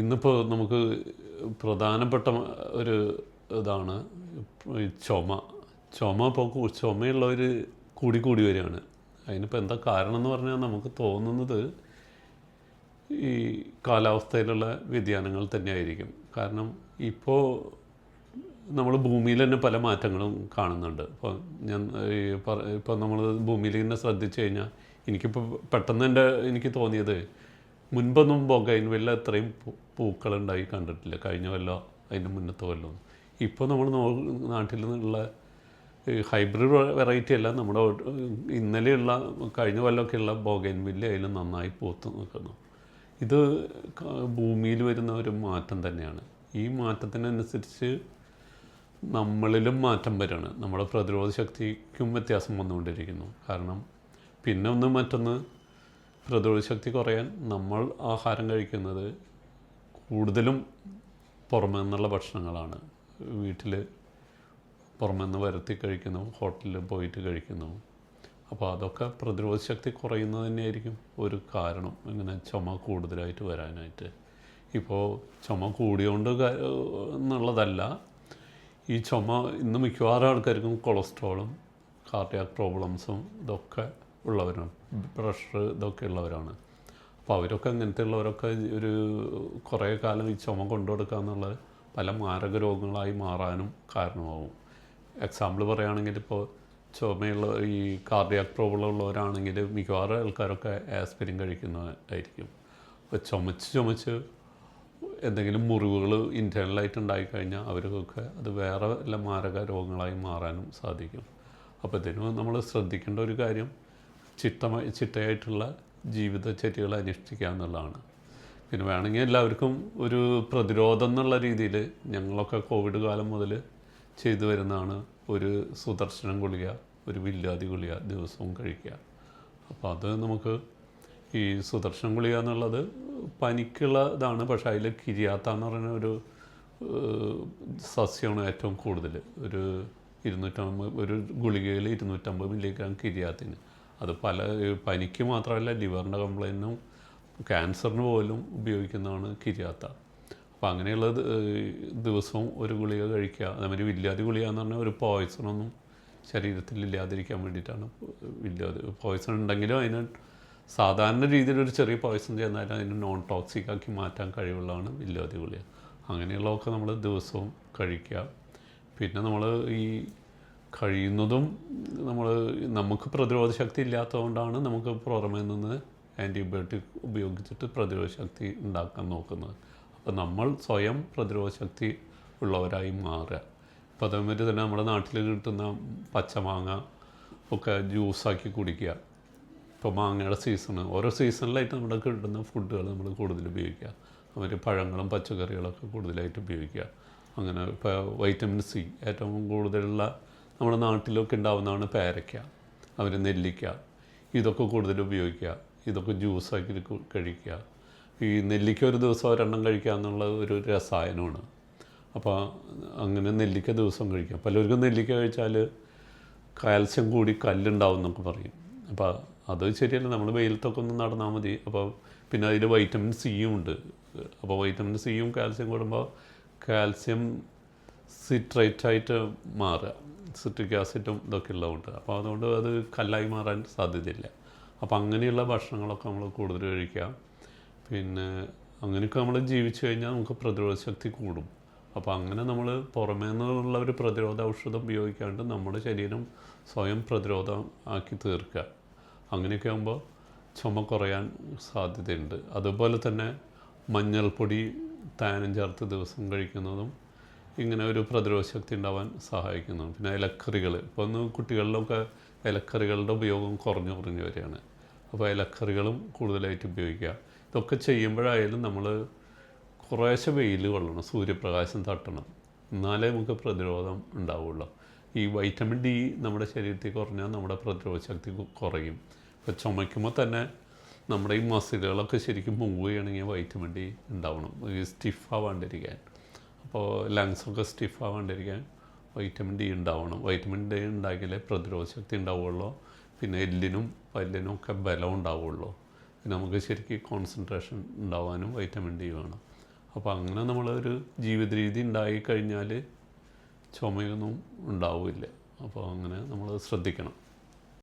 ഇന്നിപ്പോൾ നമുക്ക് പ്രധാനപ്പെട്ട ഒരു ഇതാണ് ഈ ചുമ ഇപ്പോൾ ചുമയുള്ളവർ കൂടി വരികയാണ്. അതിനിപ്പോൾ എന്താ കാരണം എന്ന് പറഞ്ഞാൽ നമുക്ക് തോന്നുന്നത് ഈ കാലാവസ്ഥയിലുള്ള വ്യതിയാനങ്ങൾ തന്നെയായിരിക്കും. കാരണം ഇപ്പോൾ നമ്മൾ ഭൂമിയിൽ തന്നെ പല മാറ്റങ്ങളും കാണുന്നുണ്ട്. ഇപ്പോൾ നമ്മൾ ഭൂമിയിൽ തന്നെ ശ്രദ്ധിച്ചു കഴിഞ്ഞാൽ എനിക്കിപ്പോൾ പെട്ടെന്ന് എനിക്ക് തോന്നിയത്, മുൻപൊന്നും ബൊഗൈൻവില്ല ഇത്രയും പൂക്കളുണ്ടായി കണ്ടിട്ടില്ല. കഴിഞ്ഞ കൊല്ലം അതിൻ്റെ മുന്നത്തെ കൊല്ലം. ഇപ്പോൾ നമ്മൾ നാട്ടിൽ നിന്നുള്ള ഹൈബ്രിഡ് വെറൈറ്റി അല്ല, നമ്മുടെ ഇന്നലെയുള്ള കഴിഞ്ഞ കൊല്ലമൊക്കെയുള്ള ബൊഗൈൻവില്ല അതിൽ നന്നായി പൂത്ത് നിൽക്കുന്നു. ഇത് ഭൂമിയിൽ വരുന്ന ഒരു മാറ്റം തന്നെയാണ്. ഈ മാറ്റത്തിനനുസരിച്ച് നമ്മളിലും മാറ്റം വരികയാണ്. നമ്മുടെ പ്രതിരോധ ശക്തിക്കും വ്യത്യാസം വന്നുകൊണ്ടിരിക്കുന്നു. കാരണം മറ്റൊന്ന് പ്രതിരോധ ശക്തി കുറയാൻ നമ്മൾ ആഹാരം കഴിക്കുന്നത് കൂടുതലും പുറമേ നിന്നുള്ള ഭക്ഷണങ്ങളാണ്. വീട്ടിൽ പുറമേ നിന്ന് വരുത്തി കഴിക്കുന്നു, ഹോട്ടലിൽ പോയിട്ട് കഴിക്കുന്നു. അപ്പോൾ അതൊക്കെ പ്രതിരോധ ശക്തി കുറയുന്നത് തന്നെയായിരിക്കും ഒരു കാരണം ഇങ്ങനെ ചുമ കൂടുതലായിട്ട് വരാനായിട്ട്. ഇപ്പോൾ ചുമ കൂടിയോണ്ട് എന്നുള്ളതല്ല, ഈ ചുമ ഇന്ന് മിക്കവാറും ആൾക്കാർക്കും കൊളസ്ട്രോളും കാർഡിയാക് പ്രോബ്ലംസും ഇതൊക്കെ ഉള്ളവരാണ്, പ്രഷർ ഇതൊക്കെ ഉള്ളവരാണ്. അപ്പോൾ അവരൊക്കെ അങ്ങനത്തെ ഉള്ളവരൊക്കെ ഒരു കുറേ കാലം ഈ ചുമ കൊണ്ടുകൊടുക്കുക എന്നുള്ളത് പല മാരക രോഗങ്ങളായി മാറാനും കാരണമാവും. എക്സാമ്പിൾ പറയുകയാണെങ്കിൽ ഇപ്പോൾ ചുമയുള്ള ഈ കാർഡിയാക് പ്രോബ്ലം ഉള്ളവരാണെങ്കിൽ മിക്കവാറും ആൾക്കാരൊക്കെ ആസ്പിരിൻ കഴിക്കുന്നതായിരിക്കും. അപ്പോൾ ചുമച്ച് എന്തെങ്കിലും മുറിവുകൾ ഇൻറ്റേർണലായിട്ട് ഉണ്ടായിക്കഴിഞ്ഞാൽ അവർക്കൊക്കെ അത് വേറെ വല്ല മാരക രോഗങ്ങളായി മാറാനും സാധിക്കും. അപ്പോൾ ഇതിന് നമ്മൾ ശ്രദ്ധിക്കേണ്ട ഒരു കാര്യം ചിട്ടയായിട്ടുള്ള ജീവിതചര്യകൾ അനുഷ്ഠിക്കുക എന്നുള്ളതാണ്. പിന്നെ വേണമെങ്കിൽ എല്ലാവർക്കും ഒരു പ്രതിരോധം എന്നുള്ള രീതിയിൽ ഞങ്ങളൊക്കെ കോവിഡ് കാലം മുതൽ ചെയ്തു വരുന്നതാണ് ഒരു സുദർശനം ഗുളിക, ഒരു വില്ലാതി ഗുളിക ദിവസവും കഴിക്കുക. അപ്പോൾ അത് നമുക്ക് ഈ സുദർശനം ഗുളിക എന്നുള്ളത് പനിക്കുള്ള ഇതാണ്. പക്ഷേ അതിൽ കിരിയാത്ത എന്ന് പറയുന്ന ഒരു സസ്യമാണ് ഏറ്റവും കൂടുതൽ. ഒരു 250 ഒരു ഗുളികയിൽ 250 മില്ലിഗ്രാം കിരിയാത്തിന്. അത് പനിക്ക് മാത്രമല്ല, ലിവറിൻ്റെ കംപ്ലൈൻറ്റിനും ക്യാൻസറിന് പോലും ഉപയോഗിക്കുന്നതാണ് കിരിയാത്ത. അപ്പോൾ അങ്ങനെയുള്ള ദിവസവും ഒരു ഗുളിക കഴിക്കുക. അതേമാതിരി വില്ലാതി ഗുളിക എന്ന് പറഞ്ഞാൽ ഒരു പോയ്സണൊന്നും ശരീരത്തിൽ ഇല്ലാതിരിക്കാൻ വേണ്ടിയിട്ടാണ്. പോയ്സൺ ഉണ്ടെങ്കിലും അതിന് സാധാരണ രീതിയിലൊരു ചെറിയ പോയ്സൺ ചെന്നാലും അതിന് നോൺ ടോക്സിക് ആക്കി മാറ്റാൻ കഴിവുള്ളതാണ് വില്ലാതി ഗുളിക. അങ്ങനെയുള്ളതൊക്കെ നമ്മൾ ദിവസവും കഴിക്കുക. പിന്നെ നമ്മൾ ഈ കഴിയുന്നതും നമുക്ക് പ്രതിരോധ ശക്തി ഇല്ലാത്തതുകൊണ്ടാണ് നമുക്ക് പുറമേ നിന്ന് ആൻറ്റിബയോട്ടിക് ഉപയോഗിച്ചിട്ട് പ്രതിരോധ ശക്തി ഉണ്ടാക്കാൻ നോക്കുന്നത്. അപ്പോൾ നമ്മൾ സ്വയം പ്രതിരോധ ശക്തി ഉള്ളവരായി മാറുക. അപ്പോൾ അതേമാതിരി തന്നെ നമ്മുടെ നാട്ടിൽ കിട്ടുന്ന പച്ചമാങ്ങ ഒക്കെ ജ്യൂസാക്കി കുടിക്കുക. ഇപ്പോൾ മാങ്ങയുടെ സീസണ്, ഓരോ സീസണിലായിട്ട് നമ്മുടെ കിട്ടുന്ന ഫുഡുകൾ നമ്മൾ കൂടുതൽ ഉപയോഗിക്കുക. അവർ പഴങ്ങളും പച്ചക്കറികളൊക്കെ കൂടുതലായിട്ട് ഉപയോഗിക്കുക. അങ്ങനെ ഇപ്പോൾ വൈറ്റമിൻ സി ഏറ്റവും കൂടുതലുള്ള നമ്മുടെ നാട്ടിലൊക്കെ ഉണ്ടാകുന്നതാണ് പേരയ്ക്ക, നെല്ലിക്ക, ഇതൊക്കെ കൂടുതൽ ഉപയോഗിക്കുക. ഇതൊക്കെ ജ്യൂസാക്കി കഴിക്കുക. ഈ നെല്ലിക്ക ഒരു ദിവസം ഒരെണ്ണം കഴിക്കുക എന്നുള്ളത് ഒരു രസായനമാണ്. അപ്പോൾ അങ്ങനെ നെല്ലിക്ക ദിവസം കഴിക്കുക. പലർക്കും നെല്ലിക്ക കഴിച്ചാൽ കാൽസ്യം കൂടി കല്ലുണ്ടാവും എന്നൊക്കെ പറയും. അപ്പോൾ അത് ശരിയല്ല. നമ്മൾ വെയിലത്തൊക്കെ ഒന്ന് നടന്നാൽ മതി. അപ്പോൾ പിന്നെ അതിൽ വൈറ്റമിൻ സിയും ഉണ്ട്. അപ്പോൾ വൈറ്റമിൻ സിയും കാൽസ്യം കൂടുമ്പോൾ കാൽസ്യം സിട്രേറ്റായിട്ട് മാറുക, സിട്രിക് ആസിഡും ഇതൊക്കെ ഉള്ളതുകൊണ്ട്. അപ്പോൾ അതുകൊണ്ട് അത് കല്ലായി മാറാൻ സാധ്യതയില്ല. അപ്പോൾ അങ്ങനെയുള്ള ഭക്ഷണങ്ങളൊക്കെ നമ്മൾ കൂടുതൽ കഴിക്കുക. പിന്നെ അങ്ങനെയൊക്കെ നമ്മൾ ജീവിച്ചു കഴിഞ്ഞാൽ നമുക്ക് പ്രതിരോധ ശക്തി കൂടും. അപ്പോൾ അങ്ങനെ നമ്മൾ പുറമേ നിന്നുള്ള ഒരു പ്രതിരോധ ഔഷധം ഉപയോഗിക്കാണ്ട് നമ്മുടെ ശരീരം സ്വയം പ്രതിരോധം ആക്കി തീർക്കുക. അങ്ങനെയൊക്കെ ആകുമ്പോൾ ചുമ കുറയാൻ സാധ്യതയുണ്ട്. അതുപോലെ തന്നെ മഞ്ഞൾപ്പൊടി തേനും ചേർത്ത് ദിവസം കഴിക്കുന്നതും ഇങ്ങനെ ഒരു പ്രതിരോധ ശക്തി ഉണ്ടാവാൻ സഹായിക്കുന്നു. പിന്നെ ഇലക്കറികൾ, ഇപ്പോൾ ഒന്ന് കുട്ടികളിലൊക്കെ ഇലക്കറികളുടെ ഉപയോഗം കുറഞ്ഞു വരികയാണ്. അപ്പോൾ ഇലക്കറികളും കൂടുതലായിട്ട് ഉപയോഗിക്കുക. ഇതൊക്കെ ചെയ്യുമ്പോഴായാലും നമ്മൾ കുറേശ്ശെ വെയിൽ കൊള്ളണം, സൂര്യപ്രകാശം തട്ടണം, എന്നാലേ നമുക്ക് പ്രതിരോധം ഉണ്ടാവുള്ളൂ. ഈ വൈറ്റമിൻ ഡി നമ്മുടെ ശരീരത്തിൽ കുറഞ്ഞാൽ നമ്മുടെ പ്രതിരോധ ശക്തി കുറയും. ഇപ്പോൾ ചുമയ്ക്കുമ്പോൾ തന്നെ നമ്മുടെ ഈ മസിലുകളൊക്കെ ശരിക്കും മൂവ് ചെയ്യണമെങ്കിൽ വൈറ്റമിൻ ഡി ഉണ്ടാവണം, ഈ സ്റ്റിഫാവാണ്ടിരിക്കാൻ. അപ്പോൾ ലങ്സൊക്കെ സ്റ്റിഫാവാണ്ടിരിക്കാൻ വൈറ്റമിൻ ഡി ഉണ്ടാവണം. വൈറ്റമിൻ ഡി ഉണ്ടാക്കിയാലേ പ്രതിരോധ ശക്തി ഉണ്ടാവുള്ളൂ. പിന്നെ എല്ലിനും പല്ലിനും ഒക്കെ ബലം ഉണ്ടാവുള്ളൂ. പിന്നെ നമുക്ക് ശരിക്കും കോൺസെൻട്രേഷൻ ഉണ്ടാവാനും വൈറ്റമിൻ ഡി വേണം. അപ്പോൾ അങ്ങനെ നമ്മളൊരു ജീവിത രീതി ഉണ്ടായിക്കഴിഞ്ഞാൽ ചുമയൊന്നും ഉണ്ടാവില്ല. അപ്പോൾ അങ്ങനെ നമ്മൾ ശ്രദ്ധിക്കണം.